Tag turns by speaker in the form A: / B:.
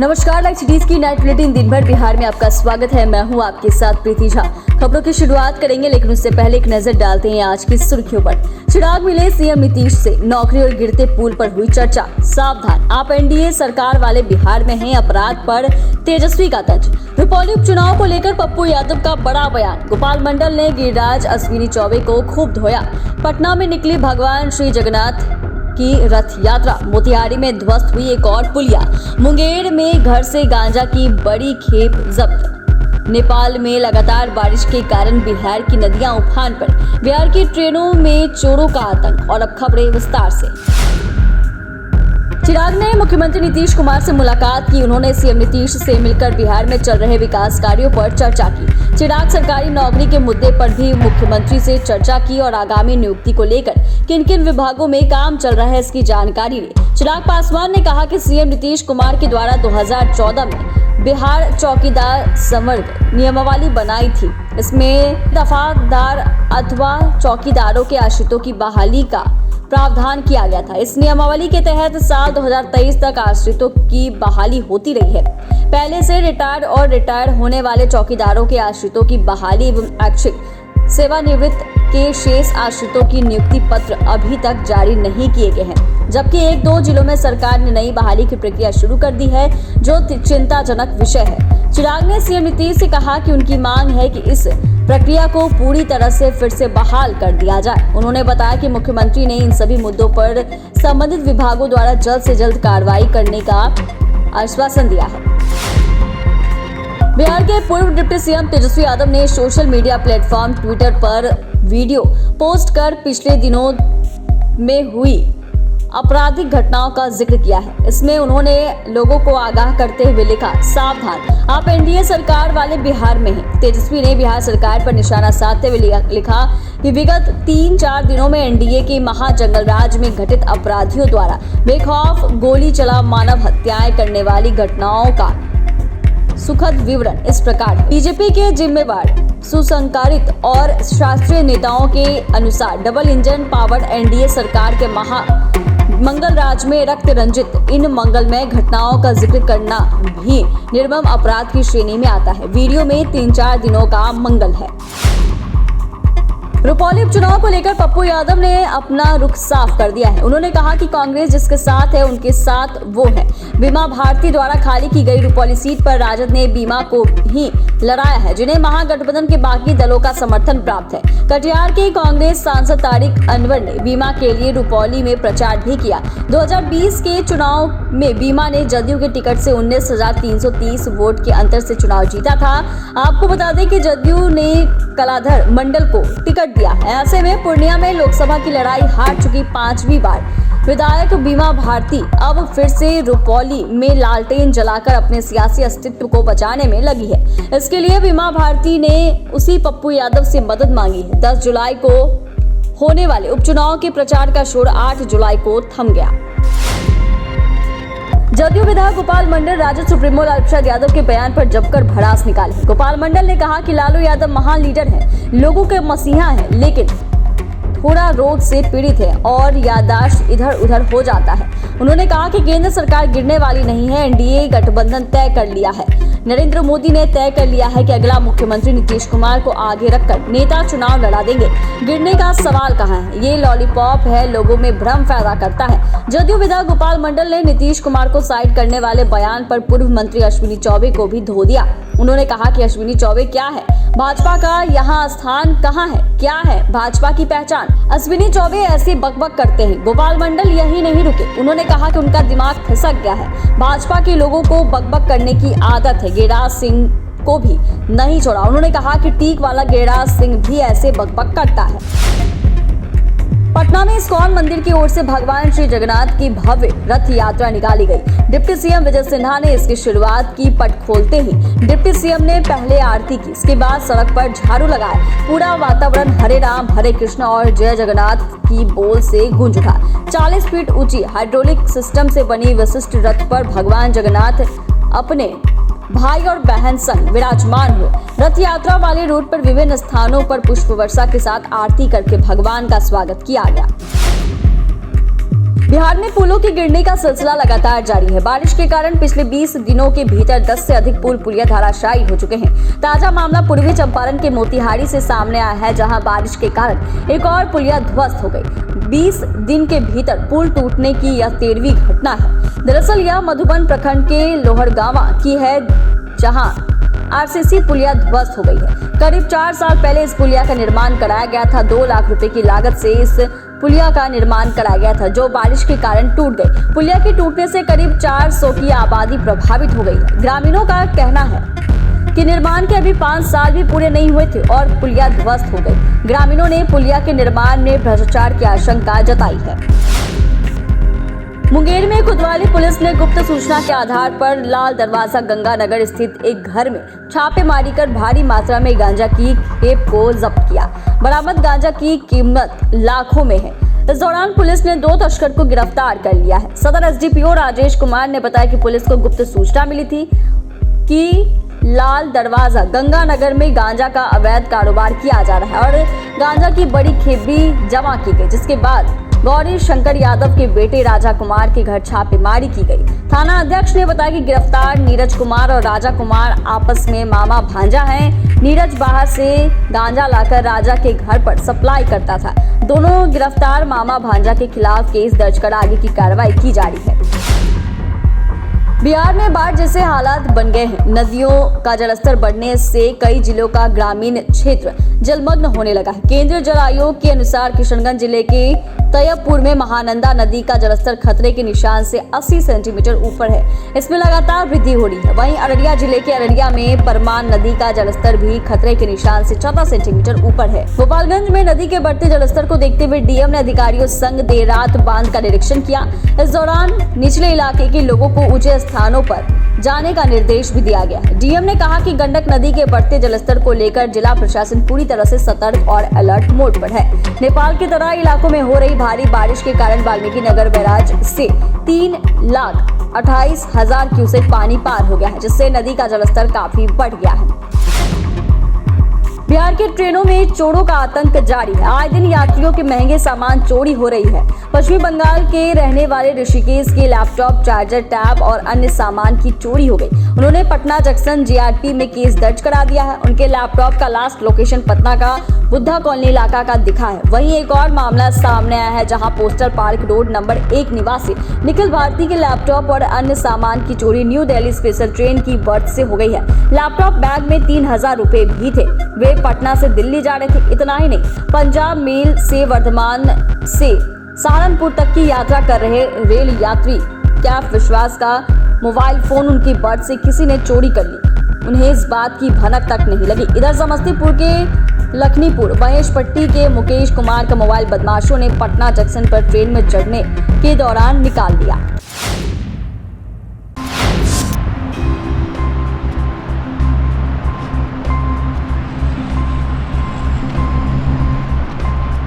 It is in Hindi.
A: नमस्कार, लाइव सिटीज की नाइट बुलेटिन दिन भर बिहार में आपका स्वागत है। मैं हूं आपके साथ प्रीति झा। खबरों की शुरुआत करेंगे, लेकिन उससे पहले एक नजर डालते हैं आज की सुर्खियों पर। चिराग मिले सीएम नीतीश से, नौकरी और गिरते पुल पर हुई चर्चा। सावधान, आप एनडीए सरकार वाले बिहार में हैं, अपराध पर तेजस्वी का तंज। रुपौली उपचुनाव को लेकर पप्पू यादव का बड़ा बयान। गोपाल मंडल ने गिरिराज अश्विनी चौबे को खूब धोया। पटना में निकली भगवान श्री जगन्नाथ की रथ यात्रा। मोतिहारी में ध्वस्त हुई एक और पुलिया। मुंगेर में घर से गांजा की बड़ी खेप जब्त। नेपाल में लगातार बारिश के कारण बिहार की नदियां उफान पर। बिहार की ट्रेनों में चोरों का आतंक। और अब खबरें विस्तार से। चिराग ने मुख्यमंत्री नीतीश कुमार से मुलाकात की। उन्होंने सीएम नीतीश से मिलकर बिहार में चल रहे विकास कार्यों पर चर्चा की। चिराग सरकारी नौकरी के मुद्दे पर भी मुख्यमंत्री से चर्चा की और आगामी नियुक्ति को लेकर किन किन विभागों में काम चल रहा है इसकी जानकारी ली। चिराग पासवान ने कहा कि सीएम नीतीश कुमार के द्वारा 2014 में बिहार चौकीदार संवर्ग नियमावली बनाई थी। इसमें दफादार अथवा चौकीदारों के आश्रितों की बहाली का प्रावधान किया गया था। इस नियमावली के तहत साल 2023 तक आश्रितों की बहाली होती रही है। पहले से रिटायर्ड और रिटायर होने वाले चौकीदारों के आश्रितों की बहाली एवं ऐच्छिक सेवानिवृत्त के शेष आश्रितों की नियुक्ति पत्र अभी तक जारी नहीं किए गए हैं, जबकि 1-2 जिलों में सरकार ने नई बहाली की प्रक्रिया शुरू कर दी है, जो चिंताजनक विषय है। चिराग ने सीएम नीतीश से कहा कि उनकी मांग है कि इस प्रक्रिया को पूरी तरह से फिर से बहाल कर दिया जाए। उन्होंने बताया कि मुख्यमंत्री ने इन सभी मुद्दों पर संबंधित विभागों द्वारा जल्द से जल्द कार्रवाई करने का आश्वासन दिया है। बिहार के पूर्व डिप्टी सीएम तेजस्वी यादव ने सोशल मीडिया प्लेटफॉर्म ट्विटर पर वीडियो पोस्ट कर पिछले दिनों में हुई आपराधिक घटनाओं का जिक्र किया है। इसमें उन्होंने लोगों को आगाह करते हुए लिखा, सावधान, आप एनडीए सरकार वाले बिहार में हैं। तेजस्वी ने बिहार सरकार पर निशाना साधते हुए लिखा कि विगत 3-4 दिनों में एनडीए के महाजंगल राज में घटित अपराधियों द्वारा बेखौफ गोली चला मानव हत्याएं करने वाली घटनाओं का सुखद विवरण इस प्रकार है। बीजेपी के जिम्मेवार सुसंस्कारित और शास्त्रीय नेताओं के अनुसार डबल इंजन पावर्ड एनडीए सरकार के मंगल राज में रक्त रंजित इन मंगलमय घटनाओं का जिक्र करना भी निर्मम अपराध की श्रेणी में आता है। वीडियो में 3-4 दिनों का मंगल है। रुपौली उपचुनाव को लेकर पप्पू यादव ने अपना रुख साफ कर दिया है। उन्होंने कहा कि कांग्रेस जिसके साथ है उनके साथ वो है। बीमा भारती द्वारा खाली की गई रुपौली सीट पर राजद ने बीमा को ही लड़ाया है, जिन्हें महागठबंधन के बाकी दलों का समर्थन प्राप्त है। कटिहार के कांग्रेस सांसद तारिक अनवर ने बीमा के लिए रुपौली में प्रचार भी किया। 2020 के चुनाव में बीमा ने जदयू के टिकट से 19,330 वोट के अंतर से चुनाव जीता था। आपको बता दें कि जदयू ने कलाधर मंडल को टिकट दिया। ऐसे में पूर्णिया में लोकसभा की लड़ाई हार चुकी 5वीं बार विधायक बीमा भारती अब फिर से रुपौली में लालटेन जलाकर अपने सियासी अस्तित्व को बचाने में लगी है। इसके लिए बीमा भारती ने उसी पप्पू यादव से मदद मांगी है। 10 जुलाई को होने वाले उपचुनाव के प्रचार का शोर 8 जुलाई को थम गया। जदयू विधायक गोपाल मंडल राजद सुप्रीमो लालू प्रसाद यादव के बयान पर जमकर भड़ास निकाले। गोपाल मंडल ने कहा कि लालू यादव महान लीडर हैं, लोगों के मसीहा हैं, लेकिन थोड़ा रोग से पीड़ित है और याददाश्त इधर उधर हो जाता है। उन्होंने कहा कि केंद्र सरकार गिरने वाली नहीं है, एनडीए गठबंधन तय कर लिया है। नरेंद्र मोदी ने तय कर लिया है कि अगला मुख्यमंत्री नीतीश कुमार को आगे रखकर नेता चुनाव लड़ा देंगे। गिरने का सवाल कहाँ है? ये लॉलीपॉप है, लोगों में भ्रम पैदा करता है। जदयू विधायक गोपाल मंडल ने नीतीश कुमार को साइड करने वाले बयान पर पूर्व मंत्री अश्विनी चौबे को भी धो दिया। उन्होंने कहा कि अश्विनी चौबे क्या है, भाजपा का यहाँ स्थान कहाँ है, क्या है भाजपा की पहचान? अश्विनी चौबे ऐसे बकबक करते हैं। गोपाल मंडल यही नहीं रुके, उन्होंने कहा कि उनका दिमाग खिसक गया है। भाजपा के लोगों को बकबक करने की आदत है, गिरिराज सिंह को भी नहीं छोड़ा। उन्होंने कहा कि टीक वाला गिरिराज सिंह भी ऐसे बकबक करता है। पटना में इस्कॉन मंदिर की ओर से भगवान श्री जगन्नाथ की भव्य रथ यात्रा निकाली गई। डिप्टी सीएम विजय सिन्हा ने इसकी शुरुआत की। पट खोलते ही डिप्टी सीएम ने पहले आरती की, इसके बाद सड़क पर झाड़ू लगाया। पूरा वातावरण हरे राम हरे कृष्ण और जय जगन्नाथ की बोल से गूंज उठा। 40 फीट ऊंची हाइड्रोलिक सिस्टम से बनी विशिष्ट रथ पर भगवान जगन्नाथ अपने भाई और बहन संग विराजमान हुए। रथ यात्रा वाले रूट पर विभिन्न स्थानों पर पुष्प वर्षा के साथ आरती करके भगवान का स्वागत किया गया। बिहार में पुलों के गिरने का सिलसिला लगातार जारी है। बारिश के कारण पिछले 20 दिनों के भीतर 10 से अधिक पुल पुलिया धराशायी हो चुके हैं। ताजा मामला पूर्वी चंपारण के मोतिहारी से सामने आया है, जहां बारिश के कारण एक और पुलिया ध्वस्त हो गई। 20 दिन के भीतर पुल टूटने की यह 13वीं घटना है। दरअसल यह मधुबन प्रखंड के लोहरगांवा की है, जहां आरसीसी पुलिया ध्वस्त हो गई है। करीब 4 साल पहले इस पुलिया का निर्माण कराया गया था। 2 लाख रुपए की लागत से इस पुलिया का निर्माण कराया गया था, जो बारिश के कारण टूट गई। पुलिया के टूटने से करीब 400 की आबादी प्रभावित हो गई है। ग्रामीणों का कहना है कि निर्माण के अभी 5 साल भी पूरे नहीं हुए थे और पुलिया ध्वस्त हो गई। ग्रामीणों ने पुलिया के निर्माण में भ्रष्टाचार की आशंका जताई है। मुंगेर में कोतवाली पुलिस ने गुप्त सूचना के आधार पर लाल दरवाजा गंगानगर स्थित एक घर में छापेमारी कर भारी मात्रा में गांजा की खेप को जब्त किया। बरामद गांजा की कीमत लाखों में है। इस दौरान पुलिस ने 2 तस्कर को गिरफ्तार कर लिया है। सदर एसडीपीओ राजेश कुमार ने बताया कि पुलिस को गुप्त सूचना मिली थी कि लाल दरवाजा गंगानगर में गांजा का अवैध कारोबार किया जा रहा है और गांजा की बड़ी खेप भी जमा की गई, जिसके बाद गौरी शंकर यादव के बेटे राजा कुमार के घर छापेमारी की गई। थाना अध्यक्ष ने बताया कि गिरफ्तार नीरज कुमार और राजा कुमार आपस में मामा भांजा हैं। नीरज बाहर से गांजा लाकर राजा के घर पर सप्लाई करता था। दोनों गिरफ्तार मामा भांजा के खिलाफ केस दर्ज कर आगे की कार्रवाई की जा रही है। बिहार में बाढ़ जैसे हालात बन गए हैं। नदियों का जलस्तर बढ़ने से कई जिलों का ग्रामीण क्षेत्र जलमग्न होने लगा है। केंद्रीय जल आयोग के अनुसार किशनगंज जिले के तैयबपुर में महानंदा नदी का जलस्तर खतरे के निशान से 80 सेंटीमीटर ऊपर है। इसमें लगातार वृद्धि हो रही है। वहीं अररिया जिले के अररिया में परमान नदी का जलस्तर भी खतरे के निशान से 14 सेंटीमीटर ऊपर है। गोपालगंज में नदी के बढ़ते जलस्तर को देखते हुए डीएम ने अधिकारियों संग देर रात बांध का निरीक्षण किया। इस दौरान निचले इलाके के लोगों को ऊंचे स्थानों पर जाने का निर्देश भी दिया गया है। डीएम ने कहा कि गंडक नदी के बढ़ते जलस्तर को लेकर जिला प्रशासन पूरी तरह से सतर्क और अलर्ट मोड पर है। नेपाल के तराई इलाकों में हो रही भारी बारिश के कारण वाल्मीकि नगर बैराज से 3,28,000 क्यूसेक पानी पार हो गया है, जिससे नदी का जलस्तर काफी बढ़ गया है। बिहार के ट्रेनों में चोरों का आतंक जारी है। आए दिन यात्रियों के महंगे सामान चोरी हो रही है। पश्चिमी बंगाल के रहने वाले ऋषिकेश के लैपटॉप, चार्जर, टैब और अन्य सामान की चोरी हो गई। उन्होंने पटना जंक्शन जीआरपी में केस दर्ज करा दिया है। उनके लैपटॉप का लास्ट लोकेशन पटना का बुद्धा कॉलोनी इलाका का दिखा है। वहीं एक और मामला सामने आया है, जहां पोस्टर पार्क रोड नंबर 1 निवासी निखिल भारती के लैपटॉप और अन्य सामान की चोरी न्यू दिल्ली स्पेशल ट्रेन की बर्थ से हो गई है। लैपटॉप बैग में 3,000 रुपए भी थे। वे पटना से दिल्ली जा रहे थे। इतना ही नहीं, पंजाब मेल से वर्धमान से सहारनपुर तक की यात्रा कर रहे रेल यात्री कैफ विश्वास का मोबाइल फोन उनकी बर्थ से किसी ने चोरी कर ली। उन्हें इस बात की भनक तक नहीं लगी। इधर समस्तीपुर के लखनीपुर महेशपट्टी के मुकेश कुमार का मोबाइल बदमाशों ने पटना जंक्शन पर ट्रेन में चढ़ने के दौरान निकाल लिया।